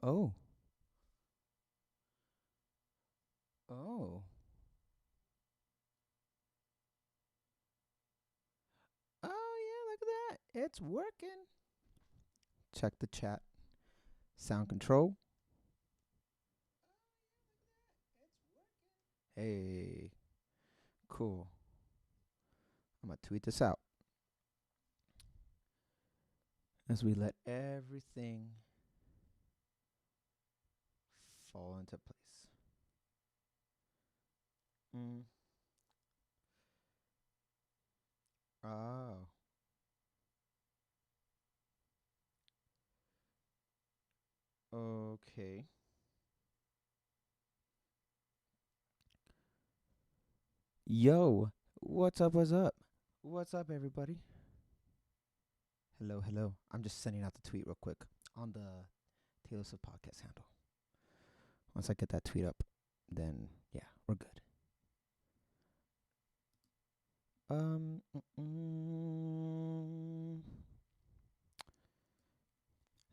Oh. Oh. Oh yeah, look at that. It's working. Check the chat. Sound control. Hey. Cool. I'm gonna tweet this out as we let everything fall into place. Mm. Oh. Okay. Yo. What's up? What's up? What's up, everybody? Hello, hello. I'm just sending out the tweet real quick on the Tailosive Podcast handle. Once I get that tweet up, then yeah, we're good. Um,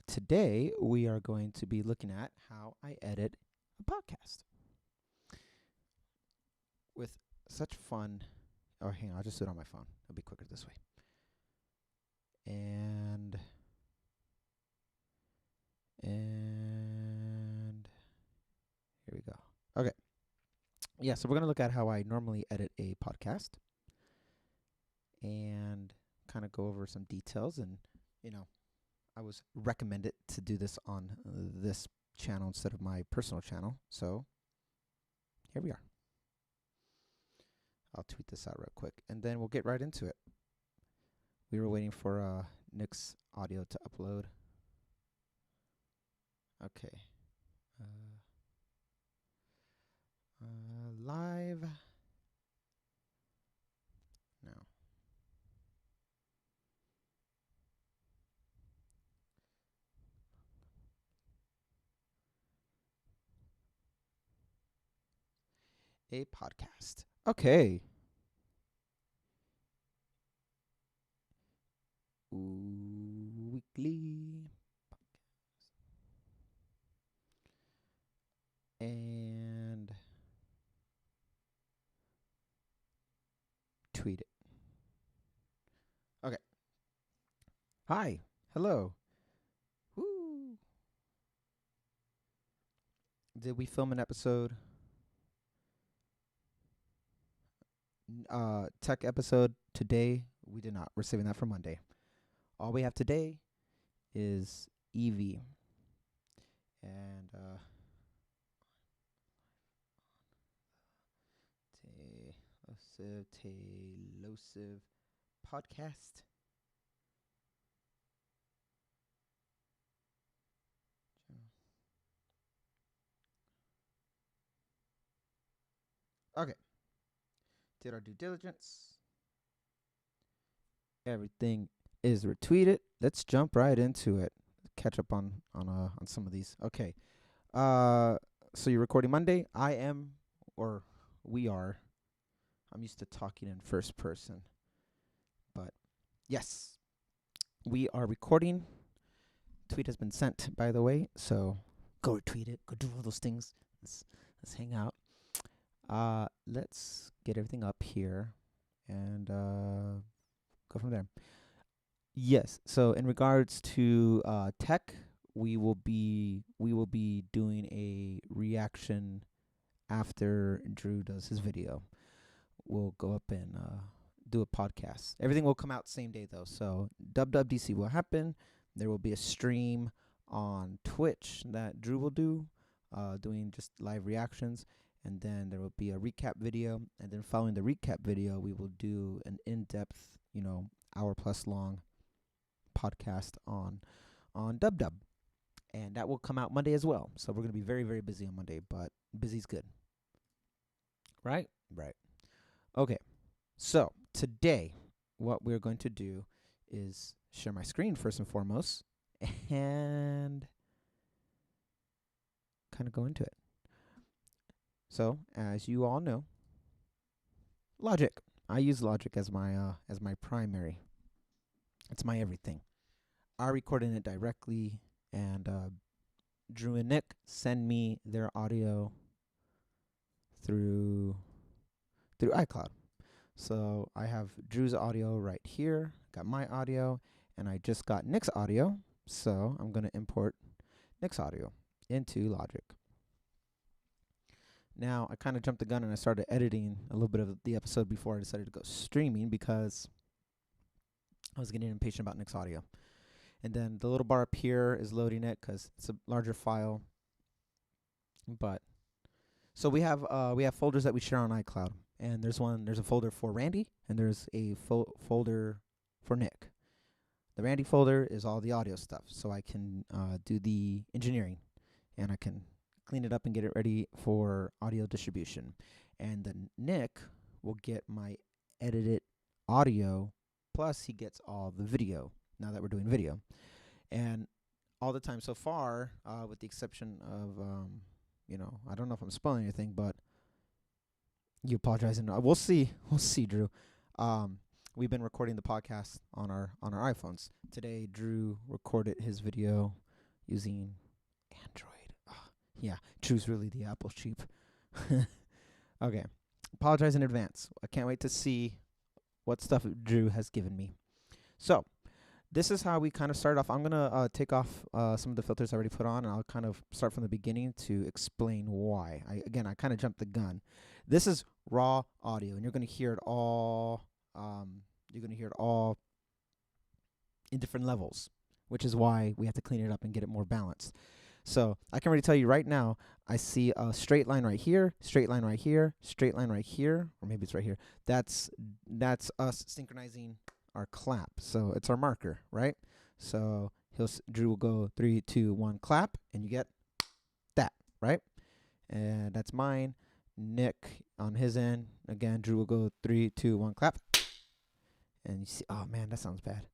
Today we are going to be looking at how I edit a podcast with such fun. Oh, hang on, I'll just do it on my phone. It'll be quicker this way. And here we go. Okay. Yeah, so we're gonna look at how I normally edit a podcast and kind of go over some details. And you know, I was recommended to do this on this channel instead of my personal channel. So here we are. I'll tweet this out real quick, and then we'll get right into it. We were waiting for Nick's audio to upload. Okay. Live now. A podcast. Okay. Weekly and tweet it. Okay. Hi. Hello. Woo. Did we film an episode? Tech episode today? We did not. We're saving that for Monday. All we have today is Evie. And Tailosive Podcast. Okay. Did our due diligence. Everything is retweeted. Let's jump right into it. Catch up on some of these. Okay. So you're recording Monday. I am, or we are. I'm used to talking in first person, but yes, we are recording. Tweet has been sent, by the way. So go retweet it. Go do all those things. Let's hang out. Let's get everything up here and go from there. Yes. So in regards to tech, we will be doing a reaction after Drew does his video. We'll go up and do a podcast. Everything will come out same day though. So WWDC will happen. There will be a stream on Twitch that Drew will do, doing just live reactions. And then there will be a recap video. And then following the recap video, we will do an in-depth, hour plus long podcast on Dub Dub, and that will come out Monday as well. So we're gonna be very very busy on Monday, but busy's good, right? Right. Okay. So today, what we're going to do is share my screen first and foremost, and kind of go into it. So as you all know, Logic. I use Logic as my primary. It's my everything. I recorded it directly, and Drew and Nick send me their audio through iCloud. So I have Drew's audio right here, got my audio, and I just got Nick's audio. So I'm going to import Nick's audio into Logic. Now, I kind of jumped the gun and I started editing a little bit of the episode before I decided to go streaming because I was getting impatient about Nick's audio. And then the little bar up here is loading it because it's a larger file. But so we have folders that we share on iCloud, and there's a folder for Randy, and there's a folder for Nick. The Randy folder is all the audio stuff, so I can do the engineering, and I can clean it up and get it ready for audio distribution. And then Nick will get my edited audio, plus he gets all the video, now that we're doing video. And all the time so far, with the exception of, I don't know if I'm spoiling anything, but you apologize. And we'll see. We'll see, Drew. We've been recording the podcast on our iPhones. Today, Drew recorded his video using Android. Yeah, Drew's really the Apple sheep. Okay. Apologize in advance. I can't wait to see what stuff Drew has given me. So, this is how we kind of start off. I'm going to take off some of the filters I already put on, and I'll kind of start from the beginning to explain why. I kind of jumped the gun. This is raw audio, and you're going to hear it all. You're going to hear it all in different levels, which is why we have to clean it up and get it more balanced. So I can already tell you right now, I see a straight line right here, straight line right here, straight line right here, or maybe it's right here. That's us synchronizing our clap. So it's our marker, right? So Drew will go 3, 2, 1, clap, and you get that, right? And that's mine. Nick on his end, again, Drew will go 3, 2, 1, clap. And you see, oh man, that sounds bad.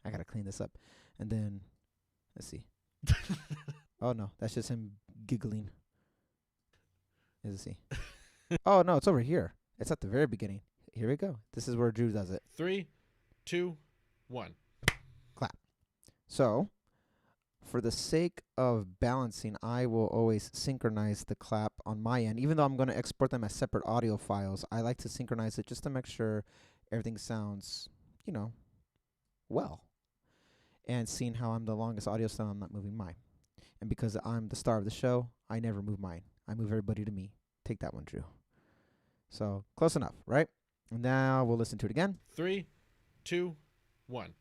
I gotta clean this up. And then, let's see. Oh no, that's just him giggling. Let's see. Oh no, it's over here. It's at the very beginning. Here we go. This is where Drew does it. 3, 2, 1. Clap. So, for the sake of balancing, I will always synchronize the clap on my end. Even though I'm going to export them as separate audio files, I like to synchronize it just to make sure everything sounds, well. And seeing how I'm the longest audio style, I'm not moving mine. And because I'm the star of the show, I never move mine. I move everybody to me. Take that one, Drew. So, close enough, right? And now we'll listen to it again. 3, 2, 1.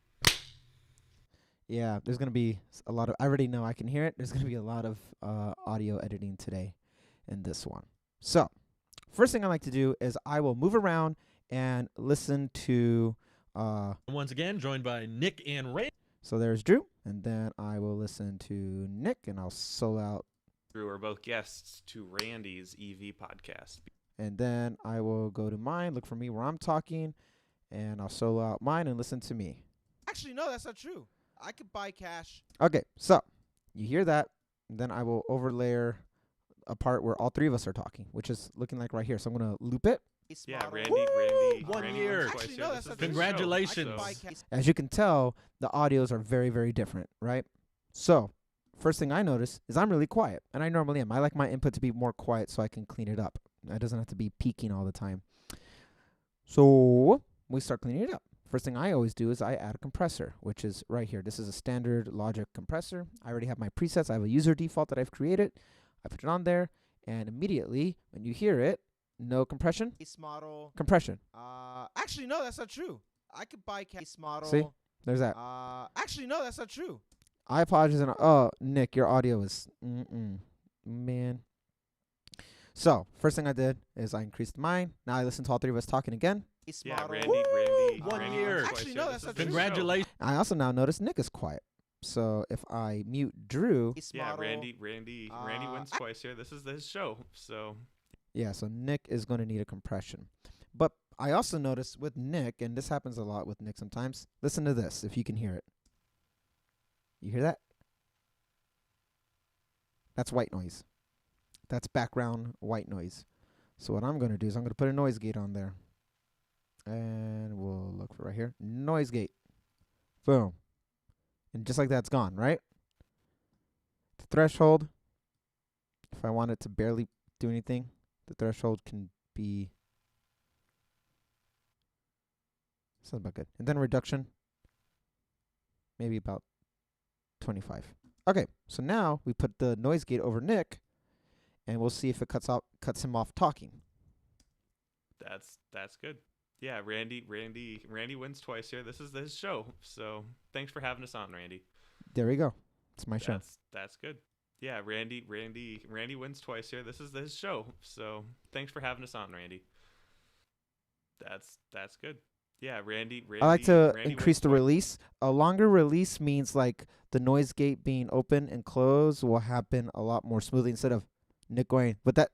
Yeah, there's going to be a lot of, I already know I can hear it. There's going to be a lot of audio editing today in this one. So, first thing I like to do is I will move around and listen to. Once again, joined by Nick and Ray. So there's Drew, and then I will listen to Nick, and I'll solo out. Drew are both guests to Randy's EV podcast. And then I will go to mine, look for me where I'm talking, and I'll solo out mine and listen to me. Actually, no, that's not true. I could buy cash. Okay, so you hear that, and then I will overlay a part where all three of us are talking, which is looking like right here. So I'm going to loop it. Yeah, Randy. 1 year. Actually, no, that's Congratulations. As you can tell, the audios are very, very different, right? So first thing I notice is I'm really quiet, and I normally am. I like my input to be more quiet so I can clean it up. It doesn't have to be peaking all the time. So we start cleaning it up. First thing I always do is I add a compressor, which is right here. This is a standard Logic compressor. I already have my presets. I have a user default that I've created. I put it on there, and immediately when you hear it, no compression. Case model. Compression. Actually, no, that's not true. I could buy case model. See? There's that. Actually, no, that's not true. I apologize. Oh, Nick, your audio is man. So, first thing I did is I increased mine. Now I listen to all three of us talking again. Yeah, Randy. 1 year. Actually, no, that's not true. Congratulations. I also now notice Nick is quiet. So if I mute Drew. Yeah, Randy wins twice here. This is his show, so. Yeah, so Nick is going to need a compression. But I also notice with Nick, and this happens a lot with Nick sometimes. Listen to this, if you can hear it. You hear that? That's white noise. That's background white noise. So what I'm going to do is I'm going to put a noise gate on there. And we'll look for right here. Noise gate. Boom. And just like that, it's gone, right? threshold, if I want it to barely do anything, the threshold can be... Sounds about good. And then reduction, maybe about 25. Okay, so now we put the noise gate over Nick, and we'll see if it cuts him off talking. That's good. Yeah, Randy wins twice here. This is his show. So thanks for having us on, Randy. There we go. It's my show. That's good. Yeah, Randy wins twice here. This is his show. So thanks for having us on, Randy. That's good. Yeah, Randy. I like to Randy increase the wins release. A longer release means like the noise gate being open and closed will happen a lot more smoothly instead of Nick going, but that,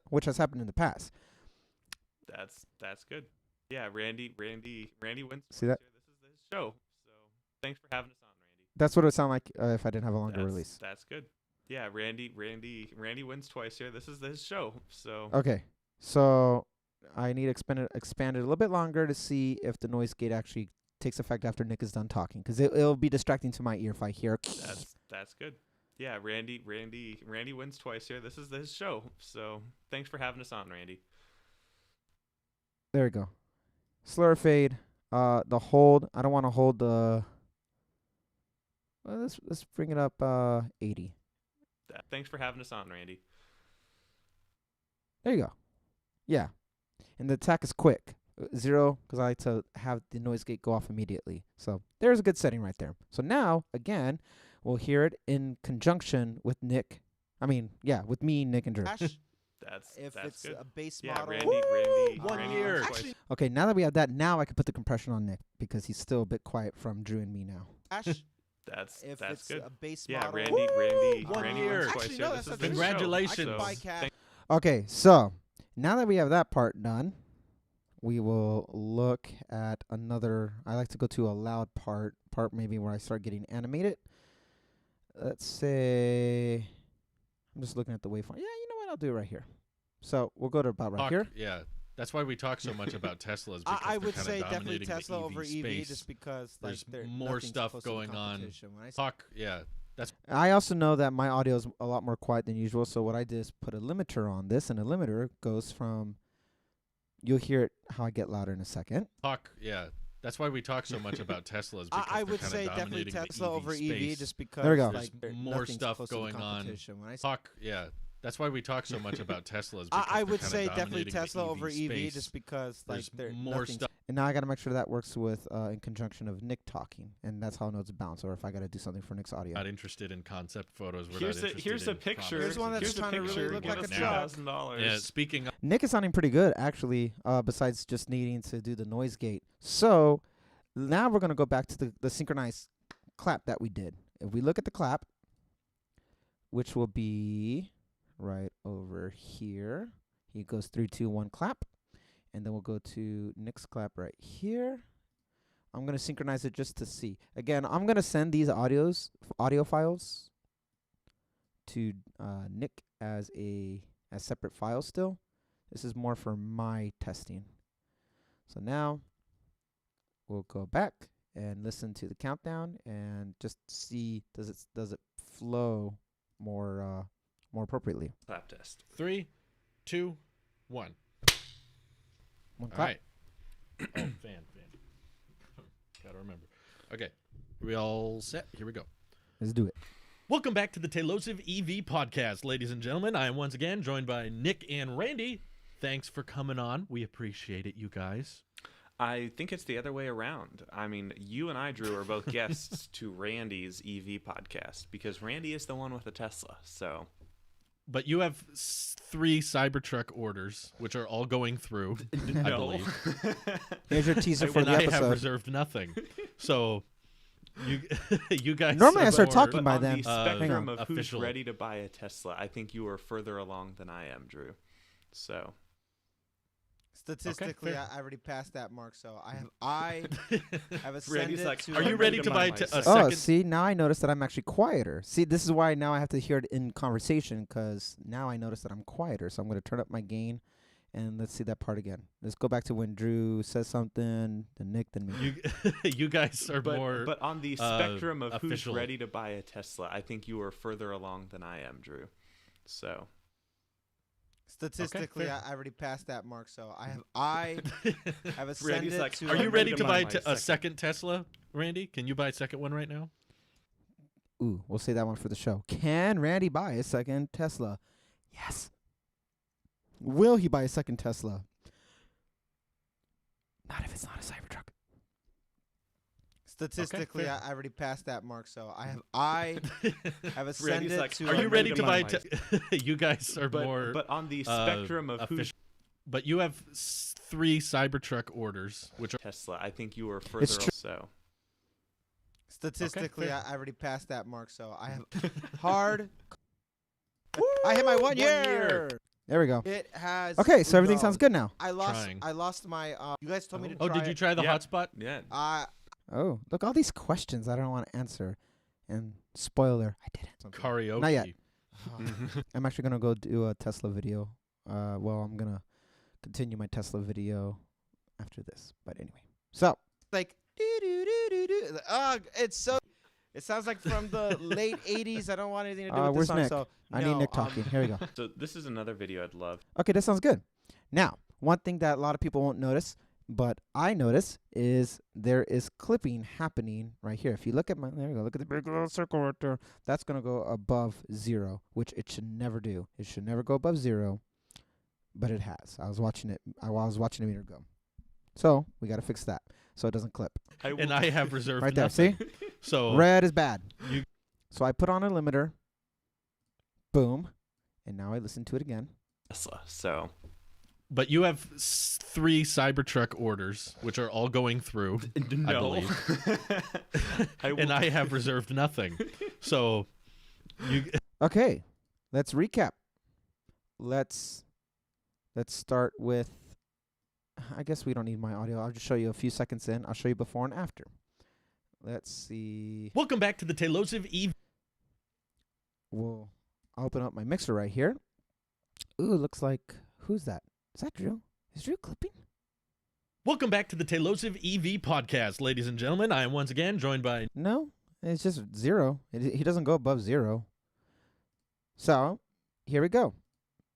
which has happened in the past. That's good. Yeah, Randy wins. See that? This is his show. So thanks for having us on, Randy. That's what it would sound like if I didn't have a longer release. That's good. Yeah, Randy wins twice here. This is his show. So Okay, so I need to expand it a little bit longer to see if the noise gate actually takes effect after Nick is done talking, because it'll be distracting to my ear if I hear. That's good. Yeah, Randy wins twice here. This is his show. So thanks for having us on, Randy. There we go. Slur fade. The hold. I don't want to hold the. Well, let's bring it up 80. Thanks for having us on, Randy. There you go. Yeah, and the attack is quick. 0, because I like to have the noise gate go off immediately. So there's a good setting right there. So now again, we'll hear it in conjunction with Nick. With me, Nick, and Drew. That's it's good. a base Yeah, model. Randy. 1 year. Okay, now that we have that, now I can put the compression on Nick because he's still a bit quiet from Drew and me now. That's good. A base Yeah, model. Randy 1 wins year. twice here. This is his show. Congratulations. So Okay, so now that we have that part done, we will look at another. I like to go to a loud part maybe where I start getting animated. Let's say I'm just looking at the waveform. Yeah, you know what? I'll do it right here. So we'll go to about right here. Yeah, that's why we talk so much about Teslas. Because I would they're say kinda definitely dominating the Tesla over EV space. just because There's like more nothing's stuff close to going on. competition. When I say Talk, yeah. That's I also know that my audio is a lot more quiet than usual, so what I did is put a limiter on this, and a limiter goes from. You'll hear it how I get louder in a second. talk, yeah. That's why we talk so much about Teslas. Because I they're would kinda say definitely dominating the Tesla over space. EV just because There we go. like There's more nothing's stuff close to the going on. competition. When I say Talk, yeah. That's why we talk so much about Teslas. I because would they're say kinda definitely dominating the Tesla over EV space. just because like There's there more nothing's stuff. And now I got to make sure that works with in conjunction of Nick talking, and that's how I know it's balanced, or if I got to do something for Nick's audio. Not interested in concept photos. We're here's not a interested here's a in picture. Here's one that's Here's a trying to really picture. look Give like us a truck. $2,000. Yeah, speaking of, Nick is sounding pretty good, actually, besides just needing to do the noise gate. So now we're going to go back to the synchronized clap that we did. If we look at the clap, which will be right over here. He goes 3, 2, 1 clap. And then we'll go to Nick's clap right here. I'm going to synchronize it just to see. Again, I'm going to send these audio files to Nick as separate files still. This is more for my testing. So now we'll go back and listen to the countdown and just see does it flow more appropriately. Clap test. 3, 2, 1. One All clap. right. Oh, fan. Gotta remember. Okay. We all set? Here we go. Let's do it. Welcome back to the Tailosive EV Podcast, ladies and gentlemen. I am once again joined by Nick and Randy. Thanks for coming on. We appreciate it, you guys. I think it's the other way around. I mean, you and I, Drew, are both guests to Randy's EV podcast because Randy is the one with the Tesla. So, But you have 3 Cybertruck orders, which are all going through, I believe. Here's your teaser for And the I have episode. reserved nothing. So, you guys. Normally I start are- talking but by on then. the Hang spectrum on. of who's Official. ready to buy a Tesla, I think you are further along than I am, Drew. So, Statistically, fair. I already passed that mark, so I have ascended Randy's like, to. Are you I'm ready to buy a myself. second? Oh, see, now I notice that I'm actually quieter. See, this is why now I have to hear it in conversation, because now I notice that I'm quieter. So I'm going to turn up my gain And let's see that part again. Let's go back to when Drew says something, then Nick, then me. You guys are more. But on the spectrum of official. who's ready to buy a Tesla, I think you are further along than I am, Drew. So Statistically, fair. I already passed that mark, so I have ascended Randy's like, to. Are you ready to buy my a second Tesla, Randy? Can you buy a second one right now? Ooh, we'll say that one for the show. Can Randy buy a second Tesla? Yes. Will he buy a second Tesla? Not if it's not a Cybertruck. Statistically, fair. I already passed that mark, so I have ascended like, to. Are you ready to buy? my You guys are more. but on the spectrum of who's official. But you have 3 Cybertruck orders, which are Tesla, I think you are further. It's true. So Statistically, fair. I already passed that mark, so I have hard. I hit my 1 year. There we go. It has. Okay, so everything no. sounds good now. I lost. Trying. I lost my. You guys told me to. Oh, try did you it. try the Yeah. hotspot? yeah, Oh, look, all these questions I don't want to answer. And spoiler, I didn't. Karaoke. Not yet. I'm actually going to go do a Tesla video. Well, I'm going to continue my Tesla video after this. But anyway. So, Like it's so. It sounds like from the late '80s. I don't want anything to do with where's this song. Nick? So I need no, Nick talking. Here we go. So this is another video I'd love. Okay, that sounds good. Now, one thing that a lot of people won't notice, but I notice, is there is clipping happening right here. If you look at my, there we go, look at the big little circle right there. That's going to go above 0, which it should never do. It should never go above 0, but it has. I was watching it. I was watching a meter go. So we got to fix that so it doesn't clip. And I have reserved Right there, nothing. see? So Red is bad. You- So I put on a limiter. Boom. And now I listen to it again. Tesla. So But you have 3 Cybertruck orders, which are all going through, I no. believe. I and I have reserved nothing. So you Okay, let's recap. Let's start with, I guess we don't need my audio. I'll just show you a few seconds in. I'll show you before and after. Let's see. welcome back to the Tailosive We'll open up my mixer right here. Ooh, looks like, who's that? Is that Drew? Is Drew clipping? Welcome back to the Tailosive EV Podcast, ladies and gentlemen. I am once again joined by No, it's just 0. He doesn't go above 0. So, here we go.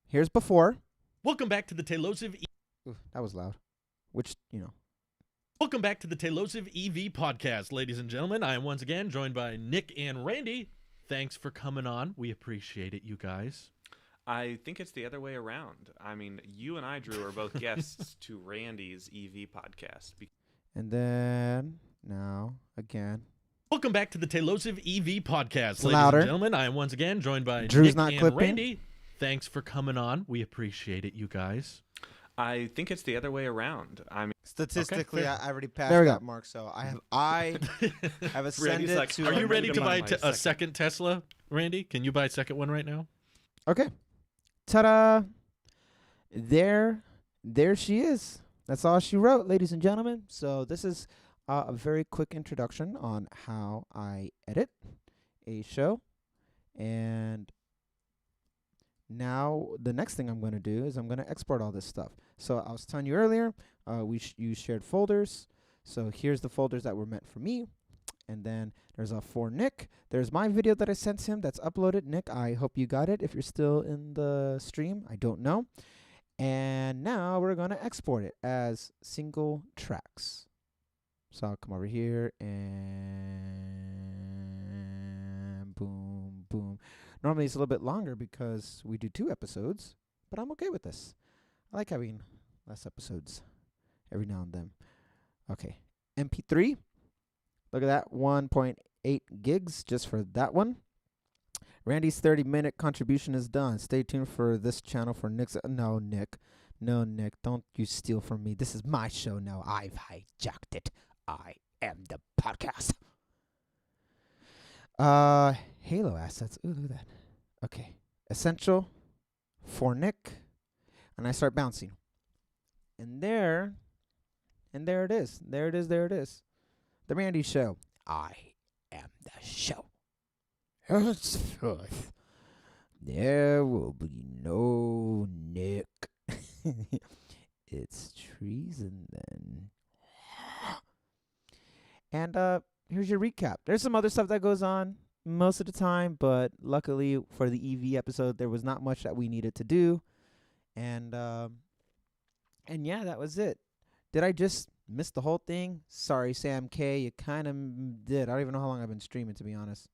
Here's before. Welcome back to the Tailosive Ooh, that was loud. Which, you know. Welcome back to the Tailosive EV Podcast, ladies and gentlemen. I am once again joined by Nick and Randy. Thanks for coming on. We appreciate it, you guys. I think it's the other way around. I mean, you and I, Drew, are both guests to Randy's EV podcast. And then, now, again. Welcome back to the Tailosive EV Podcast, ladies louder. and gentlemen. I am once again joined by Drew's Nick not and clipping. Randy. Thanks for coming on. We appreciate it, you guys. I think it's the other way around. I mean, Statistically, fair. I already passed There we go. that mark, so I have ascended like, to. Are you I'm ready to buy my a second Tesla, Randy? Can you buy a second one right now? Okay. Ta-da. There she is. That's all she wrote, ladies and gentlemen. So this is a very quick introduction on how I edit a show. And now the next thing I'm going to do is I'm going to export all this stuff. So I was telling you earlier, you shared folders. So here's the folders that were meant for me. And then there's a for Nick. There's my video that I sent him that's uploaded. Nick, I hope you got it. If you're still in the stream, I don't know. And now we're going to export it as single tracks. So I'll come over here and boom, boom. Normally it's a little bit longer because we do 2 episodes, but I'm okay with this. I like having less episodes every now and then. Okay, MP3. Look at that, 1.8 gigs just for that one. Randy's 30-minute contribution is done. Stay tuned for this channel for Nick's. No, Nick, don't you steal from me. This is my show now. I've hijacked it. I am the podcast. Halo assets. Ooh, look at that. Okay, essential for Nick, and I start bouncing. And there it is. There it is. The Randy Show. I am the show. Henceforth, there will be no Nick. It's treason then. And here's your recap. There's some other stuff that goes on most of the time, but luckily for the EV episode, there was not much that we needed to do. And yeah, that was it. Did I just miss the whole thing? Sorry, Sam K. You kind of did. I don't even know how long I've been streaming, to be honest.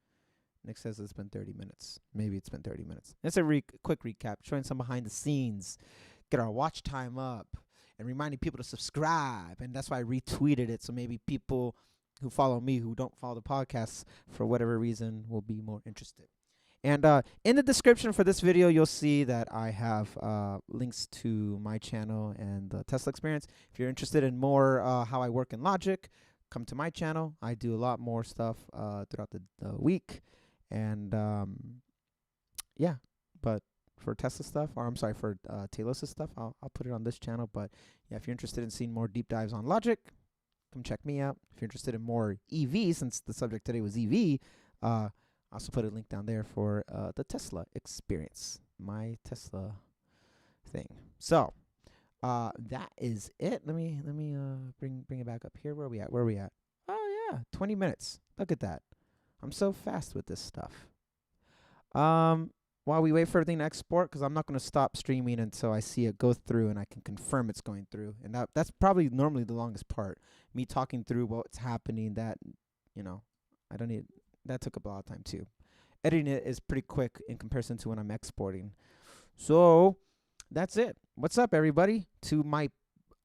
Nick says it's been 30 minutes. Maybe it's been 30 minutes. It's a quick recap, showing some behind the scenes, get our watch time up, and reminding people to subscribe. And that's why I retweeted it, so maybe people who follow me, who don't follow the podcast, for whatever reason, will be more interested. And in the description for this video, you'll see that I have links to my channel and the Tesla experience. If you're interested in more how I work in Logic, come to my channel. I do a lot more stuff throughout the week. And yeah, but for Tesla stuff, or I'm sorry, for Tailosive stuff, I'll put it on this channel. But yeah, if you're interested in seeing more deep dives on Logic, come check me out. If you're interested in more EV, since the subject today was EV, I also put a link down there for the Tesla experience, my Tesla thing. So that is it. Let me bring it back up here. Where are we at? Oh yeah, 20 minutes. Look at that. I'm so fast with this stuff. While we wait for everything to export, because I'm not going to stop streaming until I see it go through and I can confirm it's going through. And that's probably normally the longest part. Me talking through what's happening, that, that took up a lot of time too. Editing it is pretty quick in comparison to when I'm exporting. So that's it. What's up, everybody? To my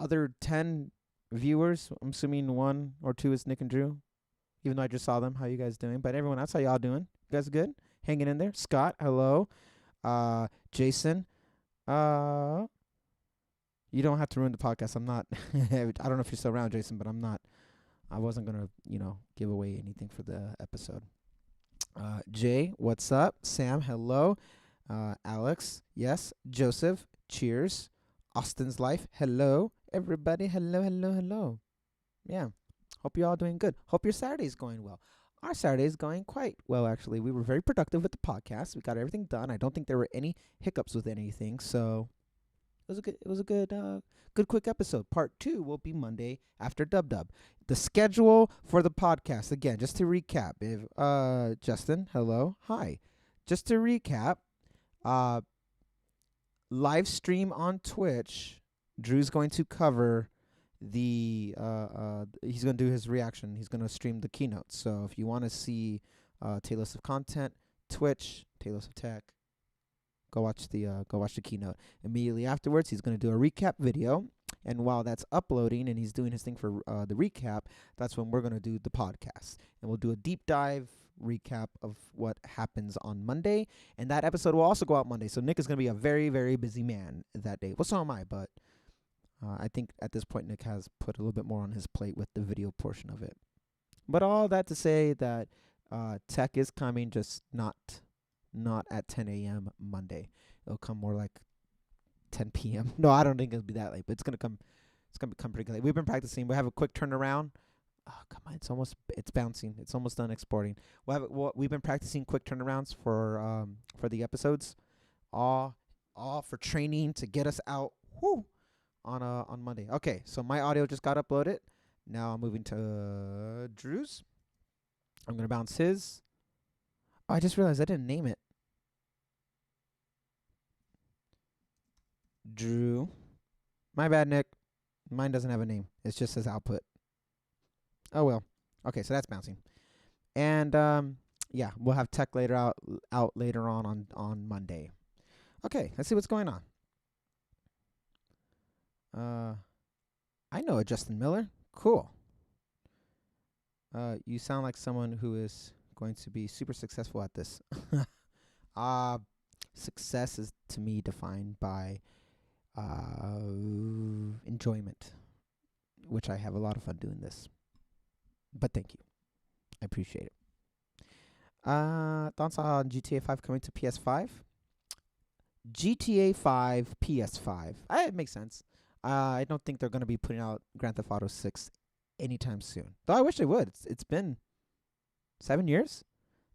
other 10 viewers, I'm assuming 1 or 2 is Nick and Drew, even though I just saw them. How you guys doing? But everyone else, how y'all doing? You guys good? Hanging in there? Scott, hello. Jason, you don't have to ruin the podcast. I'm not. I don't know if you're still around, Jason, but I'm not. I wasn't gonna, give away anything for the episode. Jay, what's up? Sam, hello. Alex, yes. Joseph, cheers. Austin's Life, hello. Everybody, hello. Yeah. Hope you're all doing good. Hope your Saturday's going well. Our Saturday is going quite well, actually. We were very productive with the podcast. We got everything done. I don't think there were any hiccups with anything, so it was a good quick episode. Part 2 will be Monday after Dub. The schedule for the podcast, again, just to recap. If Justin, hello, hi. Just to recap, live stream on Twitch. Drew's going to cover he's going to do his reaction. He's going to stream the keynote. So if you want to see Tailosive content, Twitch, Tailosive Tech, go watch the keynote. Immediately afterwards, he's going to do a recap video. And while that's uploading and he's doing his thing for the recap, that's when we're going to do the podcast. And we'll do a deep dive recap of what happens on Monday. And that episode will also go out Monday. So Nick is going to be a very, very busy man that day. Well, so am I, but I think at this point, Nick has put a little bit more on his plate with the video portion of it. But all that to say that tech is coming, just not at 10 a.m. Monday. It'll come more like 10 p.m. No, I don't think it'll be that late, but it's gonna come pretty late. We've been practicing. We have a quick turnaround. Oh, come on, it's bouncing. It's almost done exporting. We've been practicing quick turnarounds for the episodes, all for training to get us out. Whoo! On Monday. Okay, so my audio just got uploaded. Now I'm moving to Drew's. I'm gonna bounce his. Oh, I just realized I didn't name it. Drew. My bad, Nick. Mine doesn't have a name. It just says output. Oh well. Okay, so that's bouncing. And yeah, we'll have tech out later on Monday. Okay, let's see what's going on. I know a Justin Miller. Cool. You sound like someone who is going to be super successful at this. Success is to me defined by enjoyment, which I have a lot of fun doing this. But thank you. I appreciate it. Thoughts on GTA 5 coming to PS5? GTA 5 PS5. It makes sense. I don't think they're going to be putting out Grand Theft Auto 6 anytime soon. Though I wish they would. It's been 7 years.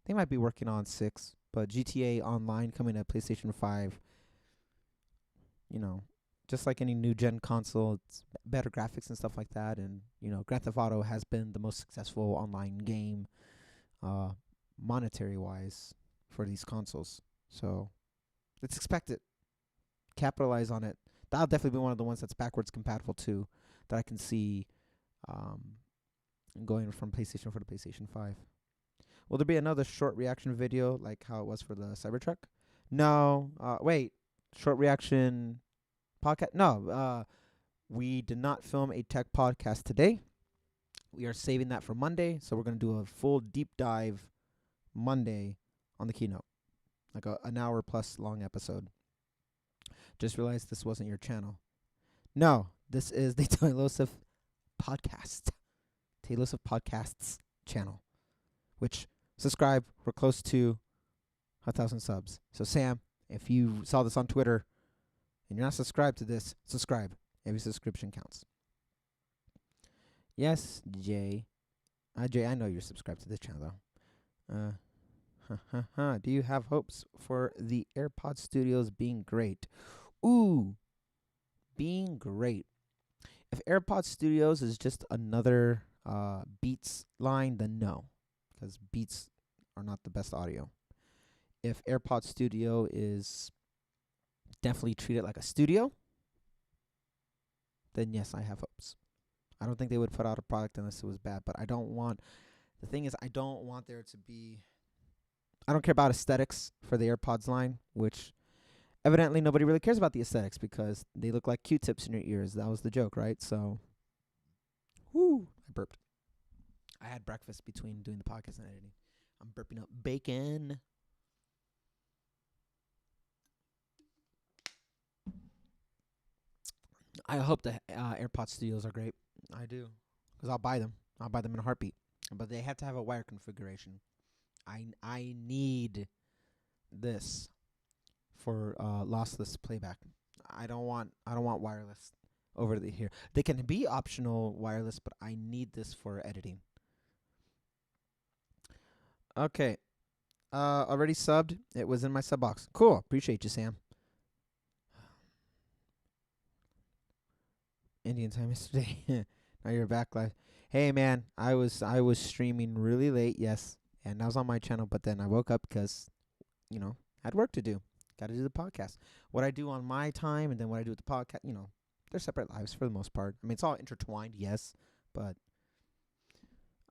They might be working on 6. But GTA Online coming to PlayStation 5, just like any new gen console, it's better graphics and stuff like that. And Grand Theft Auto has been the most successful online game, monetary wise, for these consoles. So let's expect it. Capitalize on it. That'll definitely be one of the ones that's backwards compatible too, that I can see going from PlayStation 4 to PlayStation 5. Will there be another short reaction video like how it was for the Cybertruck? No. Wait. Short reaction podcast? No. We did not film a tech podcast today. We are saving that for Monday. So we're going to do a full deep dive Monday on the keynote. Like an hour plus long episode. Just realized this wasn't your channel. No. This is the Tailosive Podcast. Tailosive Podcast's channel. Which, subscribe. We're close to 1,000 subs. So Sam, if you saw this on Twitter and you're not subscribed to this, subscribe. Every subscription counts. Yes, Jay. Jay, I know you're subscribed to this channel, though. Do you have hopes for the AirPod Studios being great? Ooh, being great. If AirPod Studios is just another Beats line, then no, because Beats are not the best audio. If AirPod Studio is definitely treated like a studio, then yes, I have hopes. I don't think they would put out a product unless it was bad, but I don't want there to be, I don't care about aesthetics for the AirPods line, which evidently nobody really cares about the aesthetics because they look like Q-tips in your ears. That was the joke, right? So, whoo, I burped. I had breakfast between doing the podcast and editing. I'm burping up bacon. I hope the AirPod Studios are great. I do. Because I'll buy them. I'll buy them in a heartbeat. But they have to have a wire configuration. I need this for lossless playback. I don't want wireless over here. They can be optional wireless, but I need this for editing. Okay. Already subbed. It was in my sub box. Cool. Appreciate you, Sam. Indian time yesterday. Now you're back live. Hey man, I was streaming really late, yes, and I was on my channel, but then I woke up because, I had work to do. Got to do the podcast. What I do on my time and then what I do with the podcast, they're separate lives for the most part. I mean, it's all intertwined, yes, but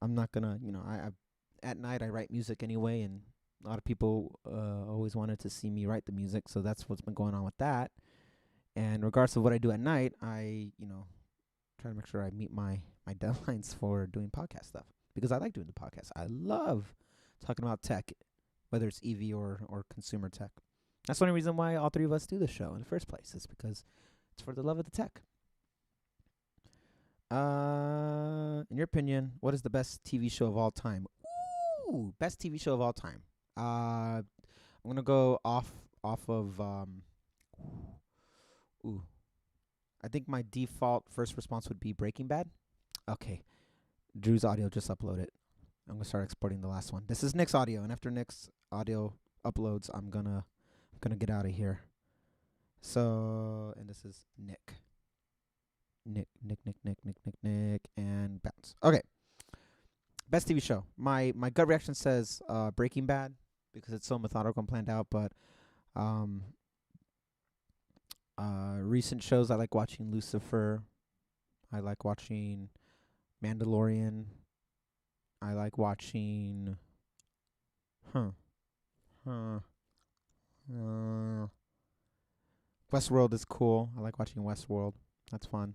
I'm not gonna, I at night I write music anyway, and a lot of people always wanted to see me write the music, so that's what's been going on with that. And regardless of what I do at night, I, try to make sure I meet my deadlines for doing podcast stuff because I like doing the podcast. I love talking about tech, whether it's EV or consumer tech. That's the only reason why all three of us do this show in the first place is because it's for the love of the tech. In your opinion, what is the best TV show of all time? Ooh, best TV show of all time. I'm gonna go off of I think my default first response would be Breaking Bad. Okay. Drew's audio just uploaded. I'm going to start exporting the last one. This is Nick's audio, and after Nick's audio uploads, I'm gonna get out of here. So, and this is Nick, and bounce. Okay. Best TV show. My gut reaction says Breaking Bad because it's so methodical and planned out, but recent shows, I like watching Lucifer. I like watching Mandalorian. I like watching Westworld is cool. I like watching Westworld. That's fun.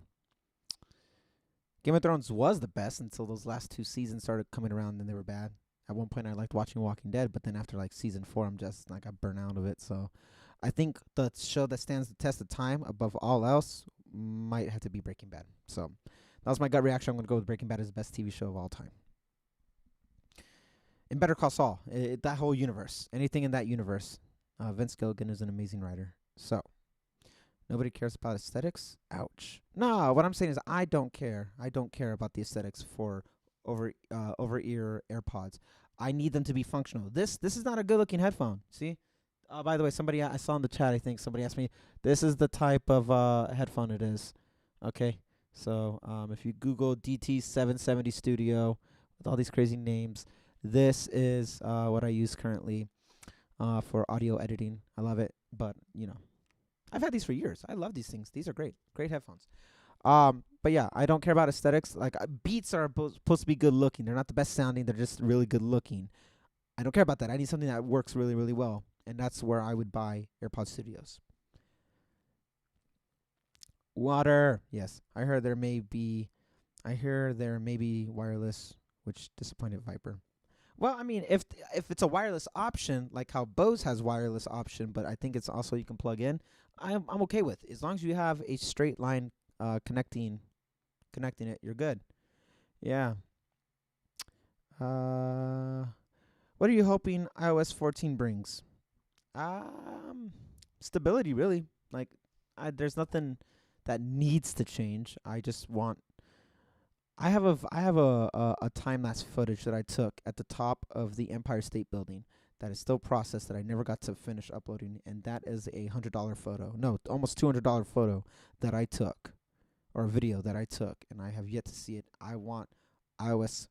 Game of Thrones was the best until those last 2 seasons started coming around and they were bad. At one point I liked watching Walking Dead, but then after like season 4 I'm just like I burn out of it. So I think the show that stands the test of time above all else might have to be Breaking Bad. So that was my gut reaction. I'm going to go with Breaking Bad as the best TV show of all time. And Better Call Saul, that whole universe, anything in that universe. Vince Gilligan is an amazing writer. So nobody cares about aesthetics. Ouch. No, what I'm saying is I don't care. I don't care about the aesthetics for over-ear AirPods. I need them to be functional. This is not a good-looking headphone. See? By the way, somebody I saw in the chat, I think somebody asked me, this is the type of headphone it is. Okay, so if you Google DT770 Studio with all these crazy names, this is what I use currently for audio editing. I love it, but I've had these for years. I love these things. These are great headphones. But yeah, I don't care about aesthetics. Like Beats are supposed to be good looking. They're not the best sounding. They're just really good looking. I don't care about that. I need something that works really, really well. And that's where I would buy AirPod Studios. Water. Yes. I heard there may be wireless, which disappointed Viper. Well, I mean, if it's a wireless option, like how Bose has wireless option, but I think it's also you can plug in, I'm okay with. As long as you have a straight line connecting it, you're good. Yeah. What are you hoping iOS 14 brings? Stability, really. Like, there's nothing that needs to change. I just want. I have a time lapse footage that I took at the top of the Empire State Building that is still processed that I never got to finish uploading, and that is a $100 photo. No, almost $200 photo that I took, or a video that I took, and I have yet to see it. I want iOS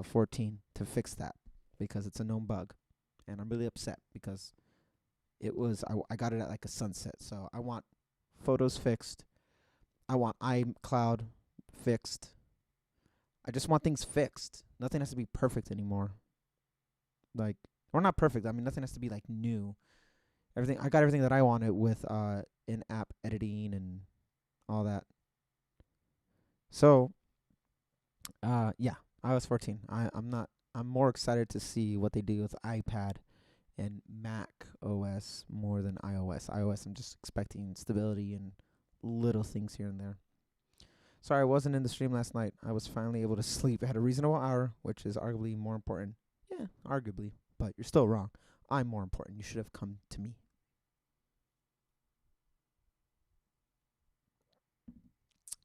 14 to fix that because it's a known bug, and I'm really upset because I got it at like a sunset. So I want photos fixed. I want iCloud fixed. I just want things fixed. Nothing has to be perfect anymore. Like, or not perfect. I mean, nothing has to be like new. I got everything that I wanted with in-app editing and all that. So, yeah, iOS 14. I'm more excited to see what they do with iPad and Mac OS more than iOS. iOS, I'm just expecting stability and little things here and there. Sorry, I wasn't in the stream last night. I was finally able to sleep at a reasonable hour, which is arguably more important. Yeah, arguably, but you're still wrong. I'm more important. You should have come to me.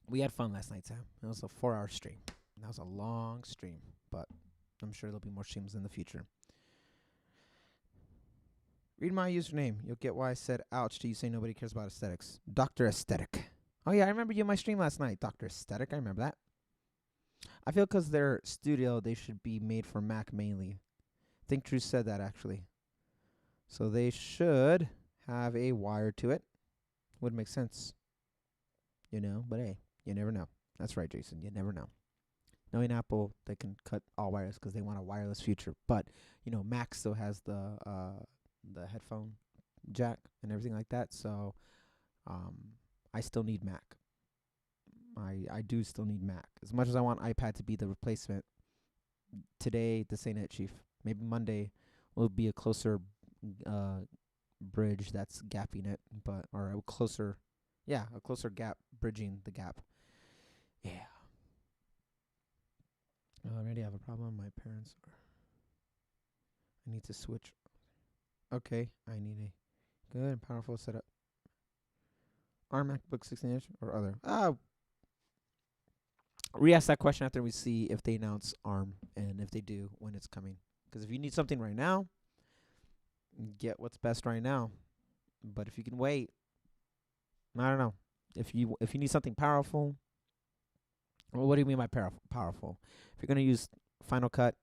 We had fun last night, Sam. It was a 4-hour stream. That was a long stream, but I'm sure there'll be more streams in the future. Read my username. You'll get why I said ouch to you say nobody cares about aesthetics. Dr. Aesthetic. Oh, yeah, I remember you in my stream last night. Dr. Aesthetic, I remember that. I feel because they're studio, they should be made for Mac mainly. I think Drew said that, actually. So they should have a wire to it. Would make sense. But hey, you never know. That's right, Jason. You never know. Knowing Apple, they can cut all wires because they want a wireless future. But, Mac still has the headphone jack and everything like that. So, I still need Mac. I do still need Mac. As much as I want iPad to be the replacement, today, this ain't it, Chief. Maybe Monday will be a closer bridge that's gapping it, or a closer gap, bridging the gap. Yeah. Already have a problem. My parents I need to switch. Okay, I need a good and powerful setup. ARM MacBook 16-inch or other? Re-ask that question after we see if they announce ARM and if they do, when it's coming. Because if you need something right now, get what's best right now. But if you can wait, I don't know. If you need something powerful, well, what do you mean by powerful? If you're going to use Final Cut,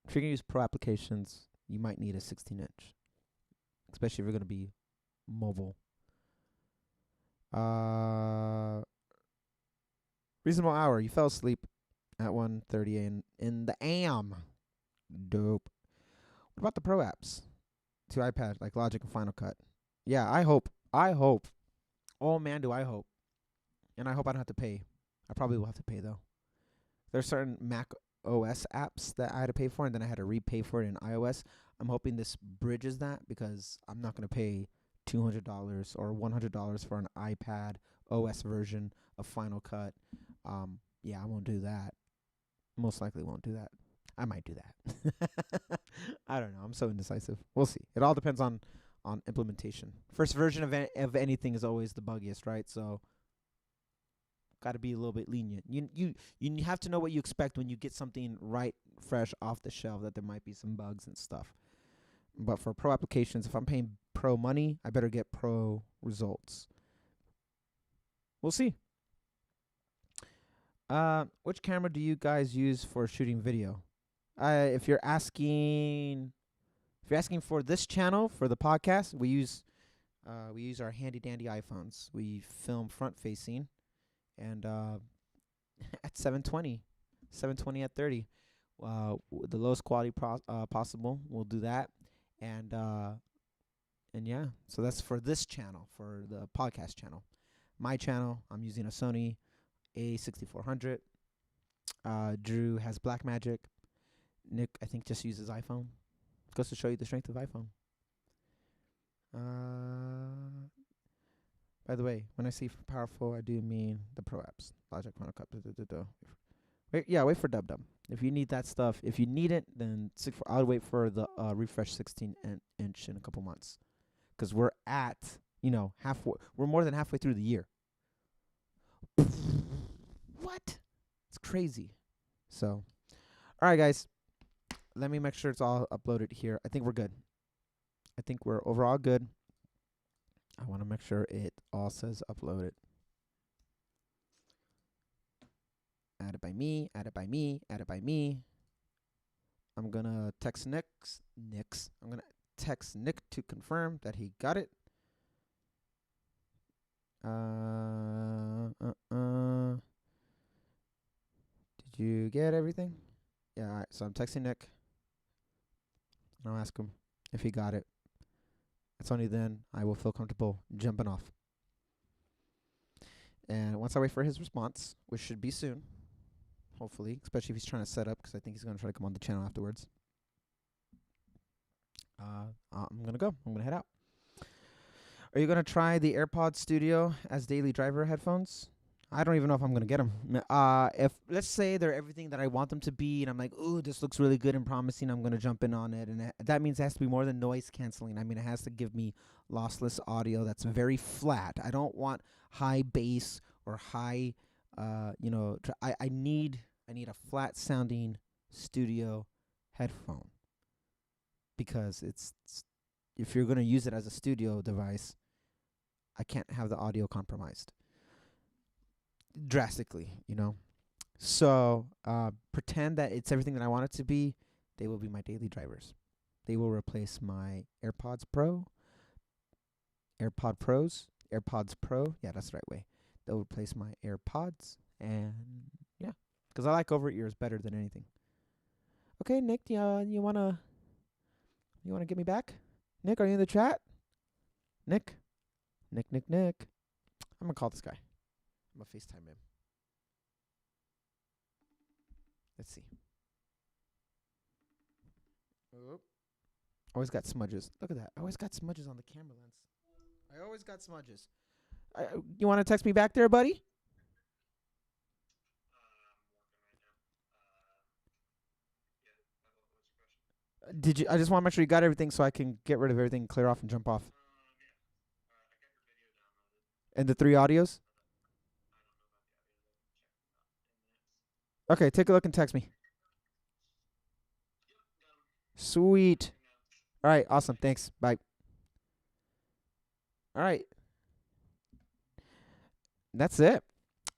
if you're going to use pro applications, you might need a 16-inch, especially if you're going to be mobile. Reasonable hour. You fell asleep at 1:30 in the AM. Dope. What about the pro apps to iPad, like Logic and Final Cut? Yeah, I hope. Oh, man, do I hope. And I hope I don't have to pay. I probably will have to pay, though. There's certain Mac OS apps that I had to pay for, and then I had to repay for it in iOS. I'm hoping this bridges that because I'm not going to pay $200 or $100 for an iPad OS version of Final Cut. Yeah, I won't do that. Most likely won't do that. I might do that. I don't know. I'm so indecisive. We'll see. It all depends on implementation. First version of anything is always the buggiest, right? So got to be a little bit lenient. You have to know what you expect when you get something right fresh off the shelf, that there might be some bugs and stuff. But for pro applications, if I'm paying pro money. I better get pro results. We'll see. Which camera do you guys use for shooting video? If you're asking for this channel for the podcast, we use our handy dandy iPhones. We film front facing, and at 720 at 30, the lowest quality possible. We'll do that, and yeah. So that's for this channel, for the podcast channel. My channel, I'm using a Sony A6400. Drew has Blackmagic. Nick, I think, just uses iPhone. Goes to show you the strength of iPhone. By the way, when I say powerful, I do mean the pro apps. Logic, Final Cut. Wait for Dub Dub. If you need that stuff, if you need it, then I'll wait for the refresh 16-inch in a couple months, because we're at halfway. We're more than halfway through the year. What? It's crazy. So, all right, guys. Let me make sure it's all uploaded here. I think we're good. I think we're overall good. I want to make sure it all says uploaded. Added by me, added by me, added by me. I'm going to text Nick. I'm going to text Nick to confirm that he got it. Did you get everything? Yeah, all right. So I'm texting Nick. And I'll ask him if he got it. It's only then I will feel comfortable jumping off. And once I wait for his response, which should be soon, hopefully, especially if he's trying to set up, because I think he's going to try to come on the channel afterwards. I'm going to go. I'm going to head out. Are you going to try the AirPods Studio as daily driver headphones? I don't even know if I'm going to get them. If, let's say, they're everything that I want them to be, and I'm like, ooh, this looks really good and promising, I'm going to jump in on it. And that means it has to be more than noise canceling. I mean, it has to give me lossless audio that's very flat. I don't want high bass or high, I need a flat sounding studio headphone, because if you're going to use it as a studio device, I can't have the audio compromised drastically, So pretend that it's everything that I want it to be. They will be my daily drivers. They will replace my AirPods Pro. Yeah, that's the right way. They'll replace my AirPods, and yeah, because I like over ears better than anything. Okay, Nick, you wanna get me back? Nick, are you in the chat? Nick. I'm gonna call this guy. I'm gonna FaceTime him. Let's see. Oh. Always got smudges. Look at that. I always got smudges on the camera lens. I always got smudges. You want to text me back there, buddy? Did you? I just want to make sure you got everything so I can get rid of everything, clear off, and jump off. And the 3 audios? Okay, take a look and text me. Sweet. All right, awesome. Thanks. Bye. All right. That's it.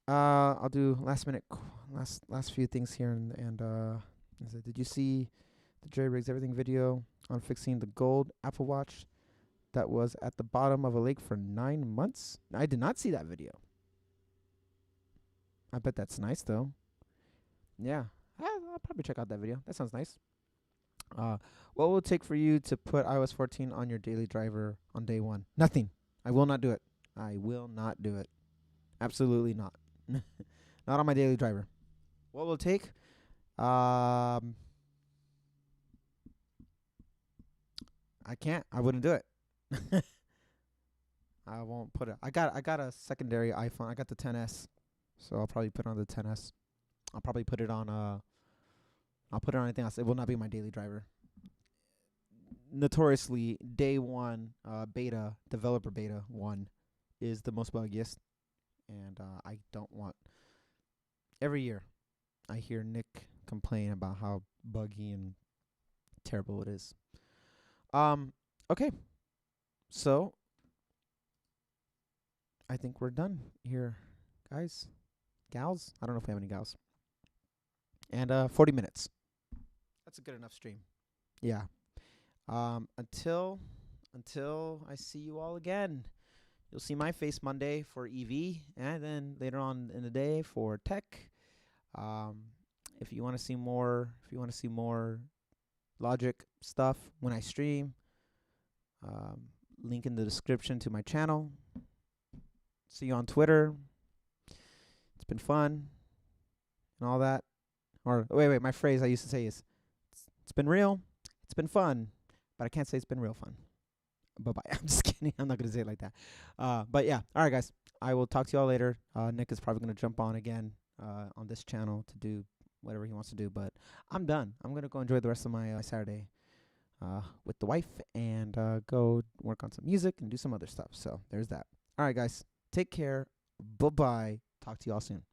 I'll do last few things here, and did you see the Jerry Rigs Everything video on fixing the gold Apple Watch that was at the bottom of a lake for 9 months? I did not see that video. I bet that's nice though. Yeah, I'll probably check out that video. That sounds nice. What will it take for you to put iOS 14 on your daily driver on day 1? Nothing. I will not do it. Absolutely not. Not on my daily driver. What will it take? I can't. I wouldn't do it. I won't put it. I got a secondary iPhone. I got the 10s, so I'll probably put it on the 10s. I'll probably put it on I'll put it on anything else. It will not be my daily driver. Notoriously, day 1 developer beta 1 is the most buggiest, and I don't want. Every year, I hear Nick complain about how buggy and terrible it is. Okay. So I think we're done here, guys, gals. I don't know if we have any gals. And 40 minutes. That's a good enough stream. Yeah. Until I see you all again. You'll see my face Monday for EV, and then later on in the day for tech. If you want to see more, Logic stuff when I stream, link in the description to my channel. See you on Twitter. It's been fun and all that. Or wait, my phrase I used to say is, it's been real, it's been fun, but I can't say it's been real fun. Bye-bye. I'm just kidding. I'm not going to say it like that. But yeah. All right, guys. I will talk to you all later. Nick is probably going to jump on again on this channel to do whatever he wants to do. But I'm done. I'm going to go enjoy the rest of my Saturday with the wife and go work on some music and do some other stuff. So there's that. All right, guys. Take care. Bye-bye. Talk to you all soon.